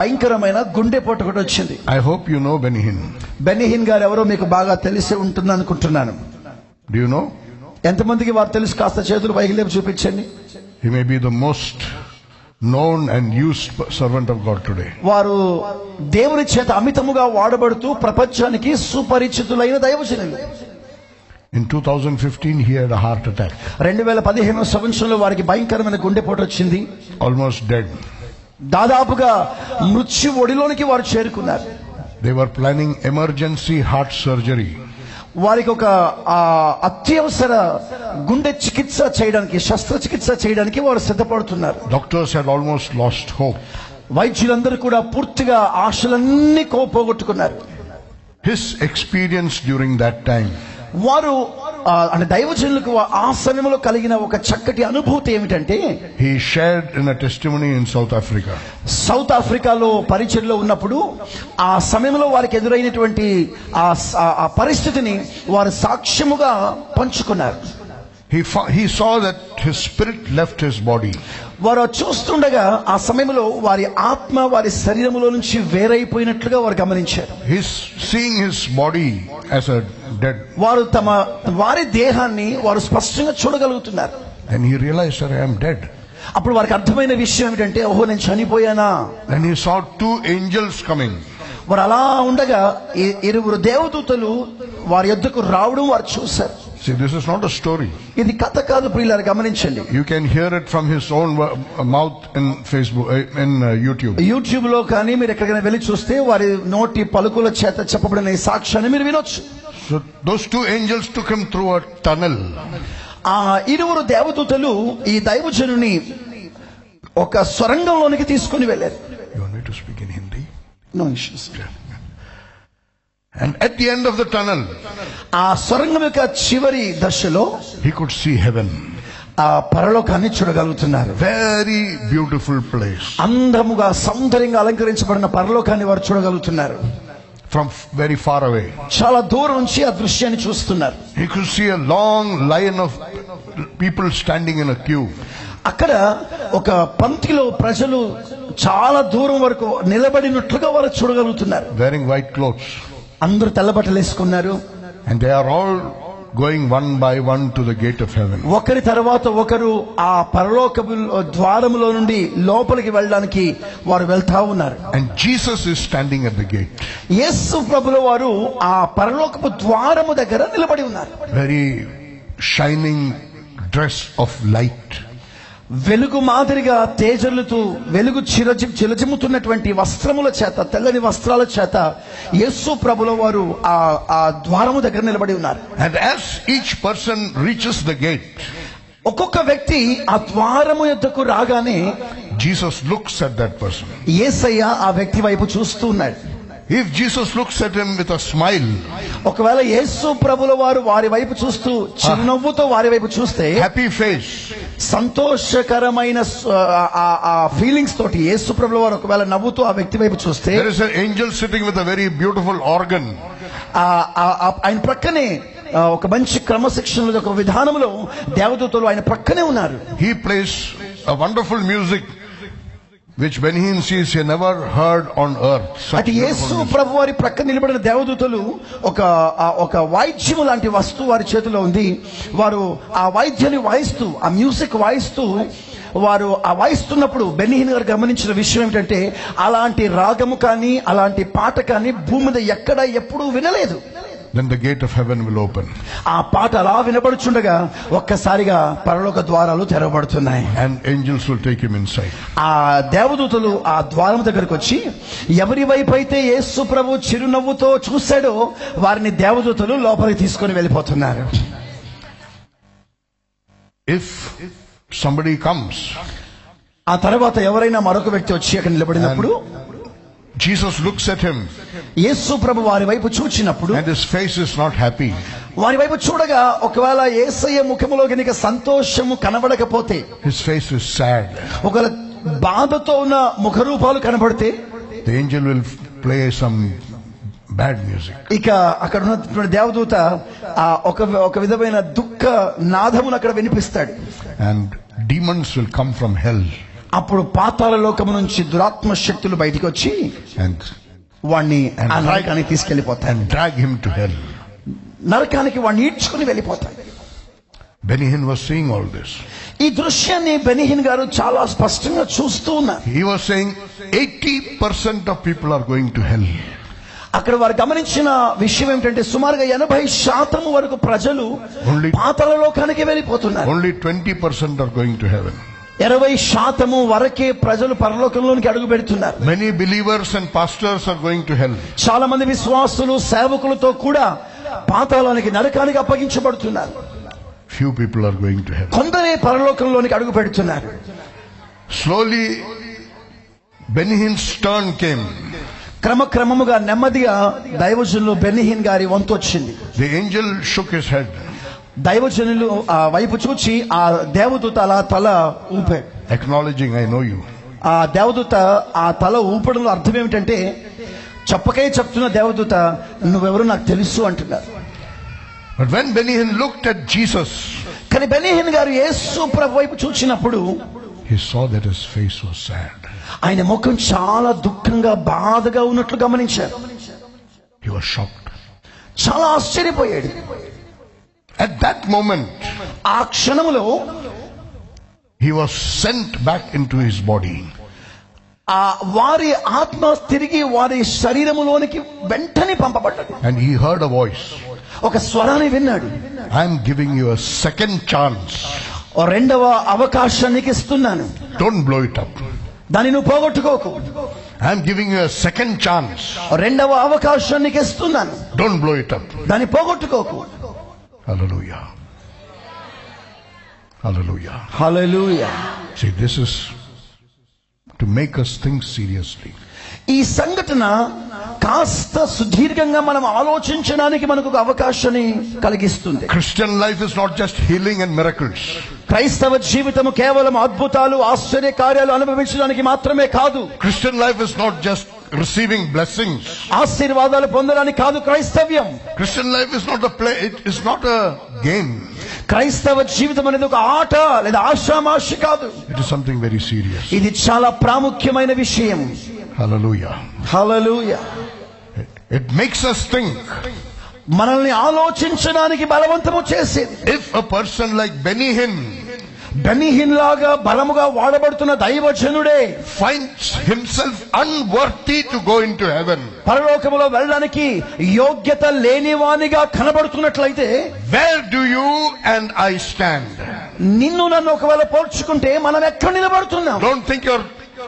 భయంకరమైన గుండెపోటు కూడా వచ్చింది. I hope you know Benny Hinn. Benny Hinn గారు ఎవరో మీకు బాగా తెలిసి ఉంటుంది అనుకుంటున్నాను. Do you know? ఎంతమందికి వారు తెలుసు? కాస్త చేతులు పైకి లేపి చూపించండి. He may be the most known and used servant of God today. వారు దేవుని చేత అమితముగా వాడబడుతూ ప్రపంచానికి సుపరిచితులైన దైవజనులు. In 2015 he had a heart attack. 2015వ సంవత్సరంలో వారికి భయంకరమైన గుండెపోటు వచ్చింది. Almost dead. దాదాపుగా మృత్యు ఒడిలోనికి వారు చేరుకున్నారు. They were planning emergency heart surgery. వారికి ఒక అత్యవసర గుండె చికిత్స చేయడానికి, శస్త్రచికిత్స చేయడానికి వారు సిద్ధపడుతున్నారు. Doctors had almost lost hope. వైద్యులందరూ కూడా పూర్తిగా ఆశలన్నీ పోగొట్టుకున్నారు. His experience during that time, వారు అంటే దైవజనులకు ఆ సమయంలో కలిగిన ఒక చక్కటి అనుభూతి ఏమిటంటే, he shared in a testimony in South Africa. South ఆఫ్రికాలో పరిచర్లో ఉన్నప్పుడు ఆ సమయంలో వారికి ఎదురైనటువంటి ఆ పరిస్థితిని వారు సాక్ష్యముగా పంచుకున్నారు. He saw that his spirit left his body. వారు చూస్తుండగా ఆ సమయంలో వారి ఆత్మ వారి శరీరములో నుంచి వేరైపోయినట్లుగా వారు గమనించారు. He's seeing his body as a dead. వారు వారి దేహాన్ని వారు స్పష్టంగా చూడగలుగుతున్నారు. And he realized that I am dead. అప్పుడు వారికి అర్థమైన విషయం ఏమిటంటే, ఓహో నేను చనిపోయానా. Then he saw two angels coming. వారు అలా ఉండగా ఇరువురు దేవదూతలు వారి యొద్దకు రావడం వారు చూశారు. See, this is not a story. ఇది కథ కాదు ప్రియులారా, గమనించండి. You can hear it from his own mouth in Facebook, in YouTube. YouTube లో కానీ మీరు ఎక్కడికైనా వెళ్ళి చూస్తే వారి నోటి పలుకుల చేత చెప్పబడిన ఈ సాక్ష్యాన్ని మీరు వినొచ్చు. So those two angels took him through a tunnel. ఆ ఇరువురు దేవదూతలు ఈ దైవజనుని ఒక సొరంగంలోనికి తీసుకుని వెళ్ళారు. You want me to speak in Hindi? No issues. And at the end of the tunnel, ఆ సొరంగం యొక్క చివరి దశలో he could see heaven. ఆ పరలోకాన్ని చూడగలుగుతున్నారు. Very beautiful place. అందముగా సౌందర్యంగా అలంకరించబడిన పరలోకాన్ని వారు చూడగలుగుతున్నారు. From very far away, చాలా దూరం నుంచి ఆ దృశ్యాన్ని చూస్తున్నారు. he could see a long line of people standing in a queue. అక్కడ ఒక పంక్తిలో ప్రజలు చాలా దూరం వరకు నిలబడినట్లుగా వారు చూడగలుగుతున్నారు. Wearing white clothes. అందరూ తెల్ల బట్టలు వేసుకున్నారు. And they are all going one by one to the gate of heaven. ఒకరి తర్వాత ఒకరు ఆ పరలోకపు ద్వారములో నుండి లోపలికి వెళ్ళడానికి వారు వెళ్తా ఉన్నారు. And Jesus is standing at the gate. యేసు ప్రభుల వారు ఆ పరలోకపు ద్వారము దగ్గర నిలబడి ఉన్నారు. Very shining dress of light. వెలుగు మాదిరిగా తేజలుతూ వెలుగు చిలజిమ్ముతున్నటువంటి వస్త్రముల చేత, తెల్లని వస్త్రాల చేత యేసు ప్రభుల వారు ఆ ద్వారము దగ్గర నిలబడి ఉన్నారు. And as each person reaches the gate, ఒక్కొక్క వ్యక్తి ఆ ద్వారము యొద్దకు రాగానే Jesus looks at that person. యేసయ్య ఆ వ్యక్తి వైపు చూస్తూ ఉన్నాడు. If Jesus looks at him with a smile, ఒకవేళ యేసు ప్రభుల వారు వారి వైపు చూస్తూ చిరునవ్వుతో వారి వైపు చూస్తే, happy face, సంతోషకరమైన ఆ ఫీలింగ్స్ తోటి యేసు ప్రభుల వారు ఒకవేళ నవ్వుతూ ఆ వ్యక్తి వైపు చూస్తే, there is an angel sitting with a very beautiful organ. ఆయన ప్రక్కనే ఒక మంచి క్రమశిక్షణ ఒక విధానంలో దేవదూతలు ఆయన ప్రక్కనే ఉన్నారు. He plays a wonderful music which when he sees he never heard on earth. అటు యేసు ప్రభు వారి ప్రక్క నిలబడిన దేవదూతలు ఒక వాయిద్యము లాంటి వస్తువు వారి చేతిలో ఉంది. వారు ఆ వాయిద్యాన్ని వాయిస్తూ, ఆ మ్యూజిక్ వాయిస్తూ, వారు ఆ వాయిస్తున్నప్పుడు బెన్నీ హిన్ గారు గమనించిన విషయం ఏమిటంటే, అలాంటి రాగము కానీ అలాంటి పాట కానీ భూమి మీద ఎక్కడ ఎప్పుడూ వినలేదు. Then the gate of heaven will open. ఆ పాట అలా వినబడుచుండగా ఒక్కసారిగా పరలోక ద్వారాలు తెరవబడుతున్నాయి. And angels will take him inside. ఆ దేవదూతలు ఆ ద్వారం దగ్గరకు వచ్చి ఎవరి వైపు అయితే యేసు ప్రభు చిరునవ్వుతో చూశాడో వారిని దేవదూతలు లోపలికి తీసుకొని వెళ్ళిపోతున్నారు. If somebody comes, ఆ తర్వాత ఎవరైనా మరొక వ్యక్తి వచ్చి అక్కడ నిలబడినప్పుడు Jesus looks at him, యేసు ప్రభు వారి వైపు చూచినప్పుడు and his face is not happy. వారి వైపు చూడగా ఒకవేళ యేసయ్య ముఖములో గనుక సంతోషము కనబడకపోతే, His face is sad. ఒకవేళ బాధతో ఉన్న ముఖరూపాలు కనబడితే, the angel will play some bad music. ఇక అక్కడ ఉన్న దేవదూత ఒక విధమైన దుఃఖ నాదమును అక్కడ వినిపిస్తాడు. And demons will come from hell. అప్పుడు పాతాళ లోకము నుంచి దురాత్మ శక్తులు బయటికి వచ్చి and వాణ్ణి ఆ నరకానికి తీసుకెళ్లిపోతాయి. drag him to hell. నరకానికి వాణ్ణి ఈడ్చుకుని వెళ్ళిపోతాయి. Benny Hinn was seeing all this. ఈ దృశ్యాన్ని బెన్నీ హిన్ గారు చాలా స్పష్టంగా చూస్తూ ఉన్నారు. He was saying 80% of people are going to hell. అక్కడ వారు గమనించిన విషయం ఏమిటంటే సుమారుగా 80% వరకు ప్రజలు పాతాళ లోకానికి వెళ్ళిపోతున్నారు. Only 20% are going to heaven. 20% వరకే ప్రజలు పరలోకంలోనికి అడుగు పెడుతున్నారు. Many believers and pastors are going to hell. చాలా మంది విశ్వాసులు సేవకులతో కూడా పాతాళానికి నరకానికి అప్పగించబడుతున్నారు. Few people are going to heaven. కొందరే పరలోకంలోనికి అడుగు పెడుతున్నారు. Slowly Benny Hinn's turn came. క్రమక్రమముగా నెమ్మదిగా దైవజనులు బెన్నీ హిన్ గారి వంతు వచ్చింది. The angel shook his head. దైవజనులు ఆ వైపు చూచి ఆ దేవదూత అలా తల ఊపాడు. Acknowledging, I know you. ఆ దేవదూత ఆ తల ఊపడంలో అర్థం ఏమిటంటే చెప్పకే చెప్తున్న దేవదూత నువ్వెవరు నాకు తెలుసు అంటున్నారు. But when Benny Hinn looked at Jesus, కానీ బెన్నీ హిన్ గారు యేసు ప్రభు వైపు చూచినప్పుడు he saw that his face was sad. ఆయన ముఖం చాలా దుఃఖంగా బాధగా ఉన్నట్లు గమనించారు. He was shocked. చాలా ఆశ్చర్యపోయాడు. At that moment, ఆ క్షణములో he was sent back into his body. ఆ వారి ఆత్మ తిరిగి వారి శరీరములోనికి వెంటనే పంపబడ్డాడు. And he heard a voice. ఒక స్వరాన్ని విన్నాడు. I am giving you a second chance. ఓ రెండవ అవకాశం నీకు ఇస్తున్నాను. Don't blow it up. దాన్ని నువ్వు పోగొట్టుకోకు. I am giving you a second chance. ఓ రెండవ అవకాశం నీకు ఇస్తున్నాను. Don't blow it up. దాన్ని పోగొట్టుకోకు. Hallelujah. Hallelujah. Hallelujah. See, this is to make us think seriously. ఈ సంఘటన కాస్త సుదీర్ఘంగా మనం ఆలోచించడానికి మనకు ఒక అవకాశాన్ని కలిగిస్తుంది. Christian life is not just healing and miracles. క్రైస్తవ జీవితము కేవలం అద్భుతాలు ఆశ్చర్య కార్యాలు అనుభవించడానికి మాత్రమే కాదు. Christian life is not just receiving blessings. ఆశీర్వాదాలు పొందడానికి కాదు క్రైస్తవ్యం. Christian life is not a play. It is not a game. క్రైస్తవ జీవితం అనేది ఒక ఆట లేదా ఆషామాషి కాదు. It is something very serious. ఇది చాలా ప్రాముఖ్యమైన విషయం. Hallelujah. Hallelujah. It makes us think. మనల్ని ఆలోచించడానికి బలవంతము చేసేది. If a person like Benny Hinn Benny Hinn లాగా బలముగా వాడబడుతున్న దైవజనుడే finds himself unworthy to go into heaven, పరలోకములో వెళ్ళడానికి యోగ్యత లేనివానిగా కనబడుతున్నట్లయితే where do you and I stand? నిన్ను నన్ను ఒకవేళ పోల్చుకుంటే మనం ఎక్కడ నిలబడుతున్నాం? Don't think your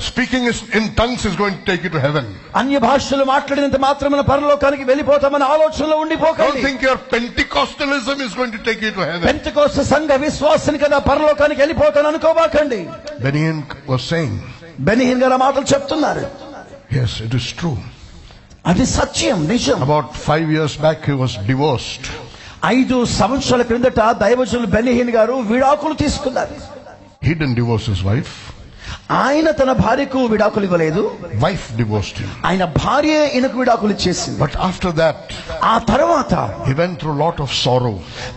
speaking in tongues is going to take you to heaven. అన్య భాషలు మాట్లాడినంత మాత్రమే పరలోకానికి వెళ్ళిపోతామని ఆలోచనలో Don't ఉండిపోకండి. think your Pentecostalism is going to take you to heaven. పెంతెకోస్తు సంఘ విశ్వాసాన్ని కదా పరలోకానికి వెళ్ళిపోతాను అనుకోబాకండి. Benny Hinn was saying, Benny Hinn గారు ఆ మాటలు చెప్తున్నారు. yes, it is true. అది సత్యం, నిజం. About 5 years back he was divorced. 5 సంవత్సరాల క్రిందట దైవజనులు బెన్నీ హిన్ గారు విడాకులు తీసుకున్నారు. He didn't divorce his wife. ఆయన తన భార్యకు విడాకులు ఇవ్వలేదు. Wife divorced him. ఆయన భార్య ఈయనకు విడాకులు ఇచ్చేసింది. But after that, ఆ తర్వాత he went through a lot of sorrow,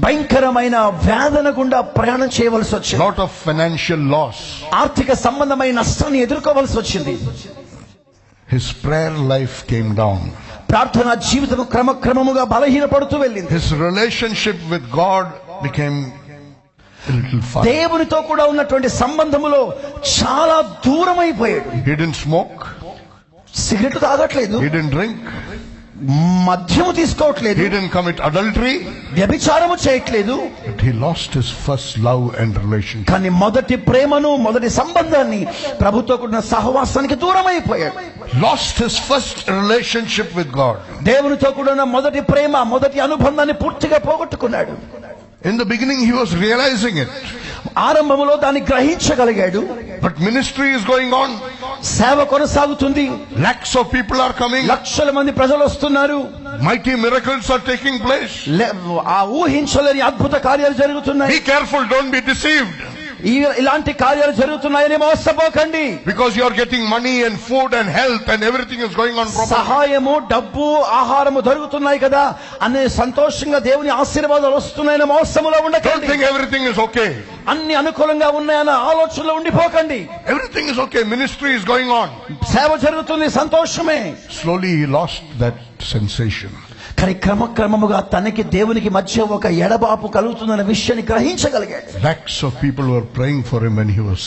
భయంకరమైన వేదన గుండా ప్రయాణం చేయవలసి వచ్చింది. lot of financial loss. ఆర్థిక సంబంధమైన నష్టాన్ని ఎదుర్కోవలసి వచ్చింది. His prayer life came down. ప్రార్థనా జీవితం క్రమక్రమముగా బలహీనపడుతూ వెళ్ళింది. His relationship with God became a little far. దేవునితో కూడా ఉన్నటువంటి సంబంధములో చాలా దూరం అయిపోయాడు. He didn't smoke. సిగరెట్ తాగట్లేదు. He didn't drink. మద్యము తీసుకోవట్లేదు. He didn't commit adultery. వ్యభిచారము చేయట్లేదు. But he lost his first love and relationship. కానీ మొదటి ప్రేమను మొదటి సంబంధాన్ని ప్రభుతో కూడిన సహవాసానికి దూరం అయిపోయాడు. Lost his first relationship with God. దేవునితో కూడిన మొదటి ప్రేమ మొదటి అనుబంధాన్ని పూర్తిగా పోగొట్టుకున్నాడు. In the beginning he was realizing it. ఆరంభములో దాన్ని గ్రహించగలిగాడు. But ministry is going on. సేవ కొనసాగుతుంది. Lakhs of people are coming. లక్షల మంది ప్రజలు వస్తున్నారు. Mighty miracles are taking place. ఆ ఊహించలేని అద్భుత కార్యాలు జరుగుతున్నాయి. Be careful, don't be deceived. ఇలాంటి కార్యాలు జరుగుతున్నాయని మోసపోకండి. Because you are getting money and food and health and everything is going on properly. సహాయము, డబ్బు, ఆహారము దొరుకుతున్నాయి కదా అనే సంతోషంగా దేవుని ఆశీర్వాదాలు వస్తున్నాయని మోసములో Don't ఉండకండి. think everything is okay. అన్ని అనుకూలంగా ఉన్నాయన్న ఆలోచనలో ఉండిపోకండి. Everything is okay. Ministry is going on. సేవ జరుగుతుంది, సంతోషమే. Slowly he lost that sensation. కానీ క్రమక్రమముగా తనకి దేవునికి మధ్య ఒక ఎడబాపు కలుగుతుందన్న విషయాన్ని గ్రహించగలిగాడు. Lakhs of people were praying for him when he was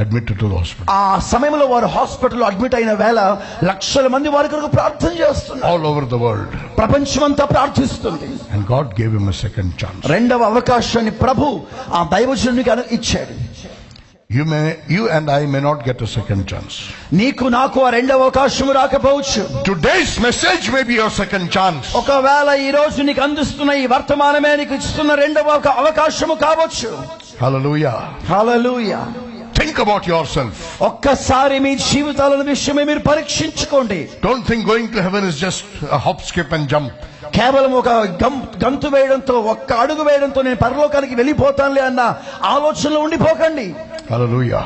admitted to the hospital. ఆ సమయంలో వారు హాస్పిటల్లో అడ్మిట్ అయిన వేళ లక్షల మంది వారి కొరకు ప్రార్థన చేస్తున్నారు. All over the world. ప్రపంచమంతా ప్రార్థిస్తుంది. And God gave him a second chance. రెండవ అవకాశాన్ని ప్రభు ఆ దైవజనునికి ఇచ్చాడు. You and I may not get a second chance. నీకు నాకు ఆ రెండవ అవకాశం రాకపోవచ్చు. Today's message may be your second chance. ఒకవేళ ఈ రోజు నీకు అందిస్తున్న ఈ వర్తమానమే నీకు ఇస్తున్న రెండవ అవకాశము కావచ్చు. Hallelujah. Hallelujah. Think about yourself. ఒక్కసారి మీ జీవితాల విషయమే మీరు పరీక్షించుకోండి. Don't think going to heaven is just a hop, skip and jump. కేవలం ఒక గంతు వేయడంతో, ఒక్క అడుగు వేయడంతో నేను పరలోకానికి వెళ్ళిపోతానులే అన్న ఆలోచనలో ఉండిపోకండి. Hallelujah.